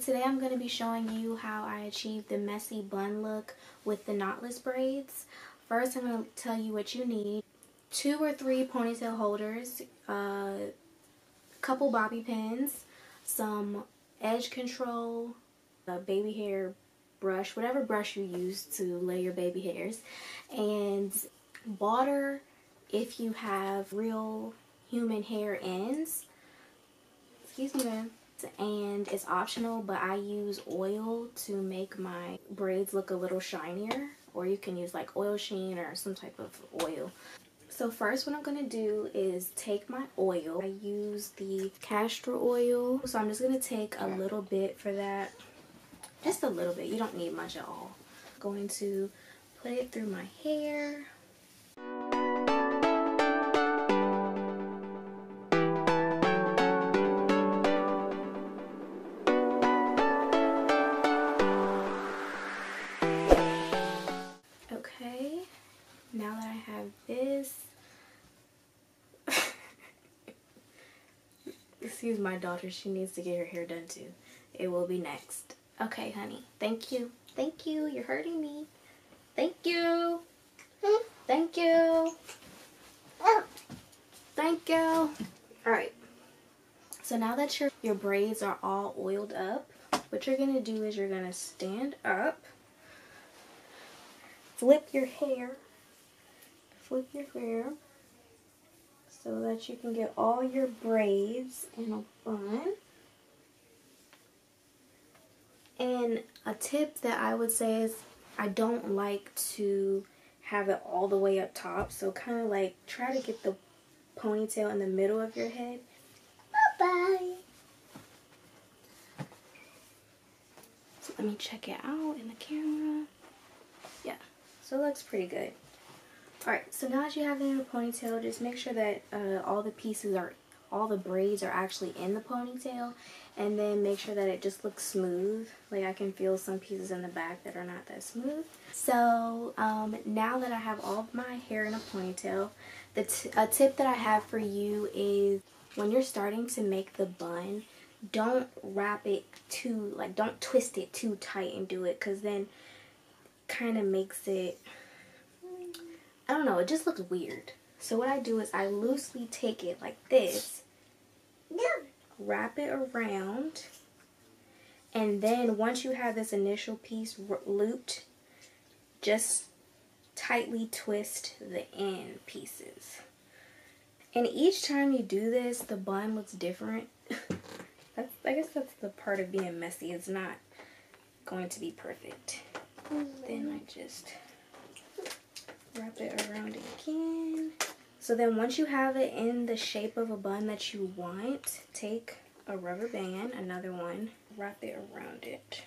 today I'm going to be showing you how I achieved the messy bun look with the knotless braids. First, I'm going to tell you what you need. 2 or 3 ponytail holders, a couple bobby pins, some edge control, a baby hair brush, whatever brush you use to lay your baby hairs, and water if you have real human hair ends. Excuse me, ma'am. And it's optional, but I use oil to make my braids look a little shinier, or you can use like oil sheen or some type of oil. So first what I'm going to do is take my oil. I use the castor oil, so I'm just going to take a little bit for that. Just a little bit, you don't need much at all. I'm going to put it through my hair. Okay, now that I have this, excuse my daughter, she needs to get her hair done too. It will be next. Okay, honey, thank you. Thank you, you're hurting me. Thank you. Thank you. Thank you. Alright, so now that your braids are all oiled up, what you're going to do is you're going to stand up. Flip your hair so that you can get all your braids in a bun. And a tip that I would say is I don't like to have it all the way up top, so kind of like try to get the ponytail in the middle of your head. Bye-bye. So let me check it out in the camera. Yeah. So it looks pretty good. Alright, so now that you have it in a ponytail, just make sure that all the braids are actually in the ponytail, and then make sure that it just looks smooth. Like I can feel some pieces in the back that are not that smooth. So now that I have all of my hair in a ponytail, a tip that I have for you is when you're starting to make the bun, don't wrap it too, like don't twist it too tight and do it, because then kind of makes it, I don't know, it just looks weird. So what I do is I loosely take it like this, wrap it around, and then once you have this initial piece looped, just tightly twist the end pieces. And each time you do this, the bun looks different. I guess that's the part of being messy. It's not going to be perfect. Then I just wrap it around again. So then once you have it in the shape of a bun that you want, take a rubber band, another one, wrap it around it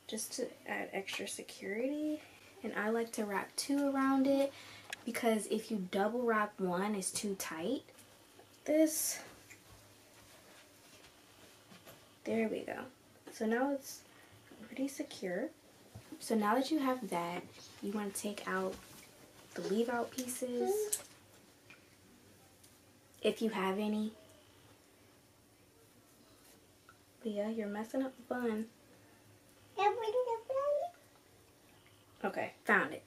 just to add extra security. And I like to wrap 2 around it, because if you double wrap one, it's too tight. This, there we go. So now it's pretty secure. So now that you have that, you want to take out the leave out pieces, if you have any. But yeah, you're messing up the bun. Okay, found it.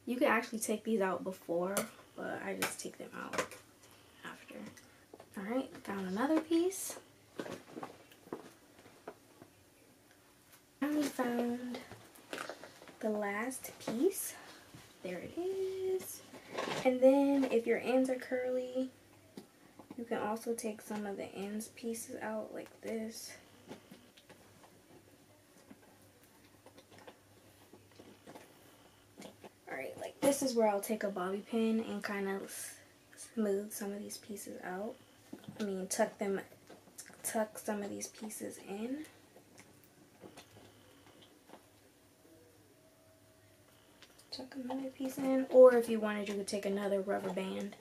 You could actually take these out before, but I just take them out after. Alright, found another piece. Finally found the last piece. There it is. And then if your ends are curly, you can also take some of the ends pieces out like this. Alright, like this is where I'll take a bobby pin and kind of smooth some of these pieces out. I mean, tuck some of these pieces in. Tuck another piece in, or if you wanted, you could take another rubber band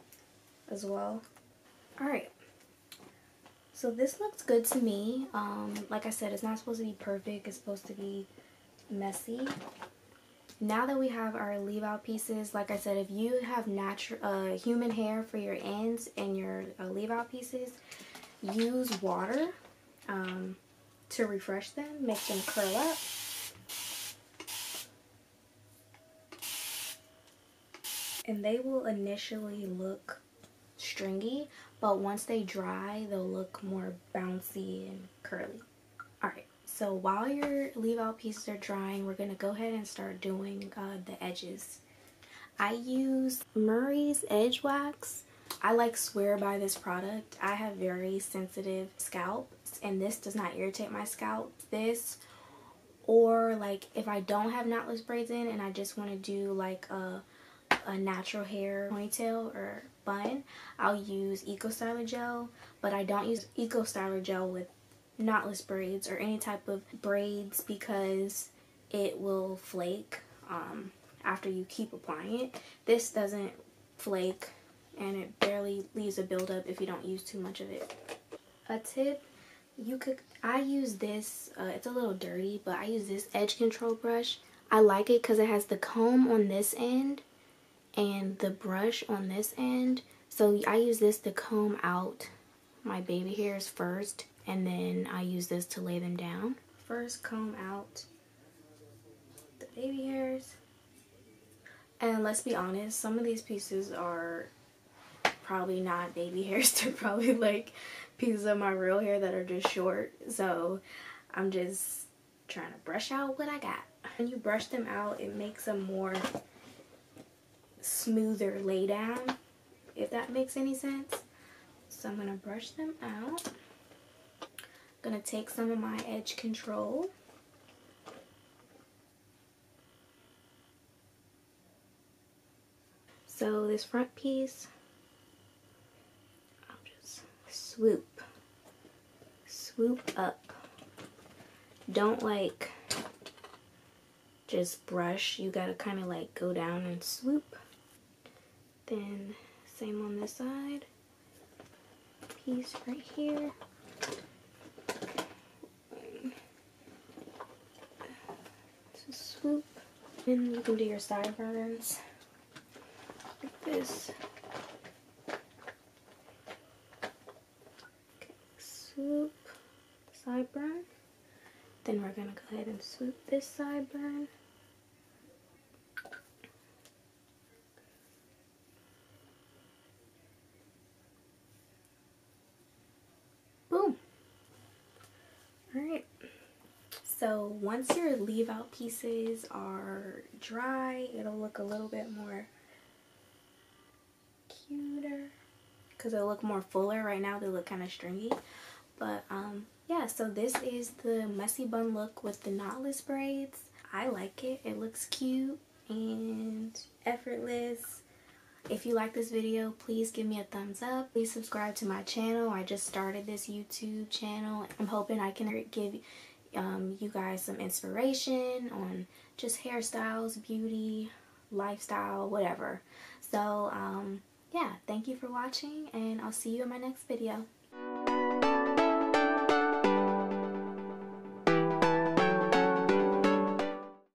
as well. Alright, so this looks good to me. Like I said, it's not supposed to be perfect, it's supposed to be messy. Now that we have our leave out pieces, like I said, if you have natural human hair for your ends and your leave out pieces, use water to refresh them, make them curl up. And they will initially look stringy, but once they dry, they'll look more bouncy and curly. Alright, so while your leave out pieces are drying, we're going to go ahead and start doing the edges. I use Murray's Edge Wax. I swear by this product. I have very sensitive scalp, and this does not irritate my scalp. This, or if I don't have knotless braids in and I just want to do a natural hair ponytail or bun, I'll use Eco Styler gel, but I don't use Eco Styler gel with knotless braids or any type of braids because it will flake after you keep applying it. This doesn't flake and it barely leaves a buildup if you don't use too much of it. A tip, I use this, it's a little dirty, but I use this edge control brush. I like it because it has the comb on this end and the brush on this end. So I use this to comb out my baby hairs first, and then I use this to lay them down. First comb out the baby hairs. And let's be honest, some of these pieces are probably not baby hairs. They're probably pieces of my real hair that are just short. So I'm just trying to brush out what I got. When you brush them out, it makes a more smoother lay down, if that makes any sense. So I'm going to brush them out. I'm going to take some of my edge control. So this front piece, I'll just swoop up. Don't just brush. You gotta kind of go down and swoop. Then same on this side. Piece right here. So swoop. Then you can do your sideburns like this. Okay, swoop sideburn. Then we're gonna go ahead and swoop this sideburn. Boom. Alright. So once your leave out pieces are dry, it'll look a little bit more cuter because it'll look more fuller. Right now they look kind of stringy. But yeah, so this is the messy bun look with the knotless braids. I like it. It looks cute and effortless. If you like this video, please give me a thumbs up. Please subscribe to my channel. I just started this YouTube channel. I'm hoping I can give you guys some inspiration on just hairstyles, beauty, lifestyle, whatever. So yeah, thank you for watching, and I'll see you in my next video.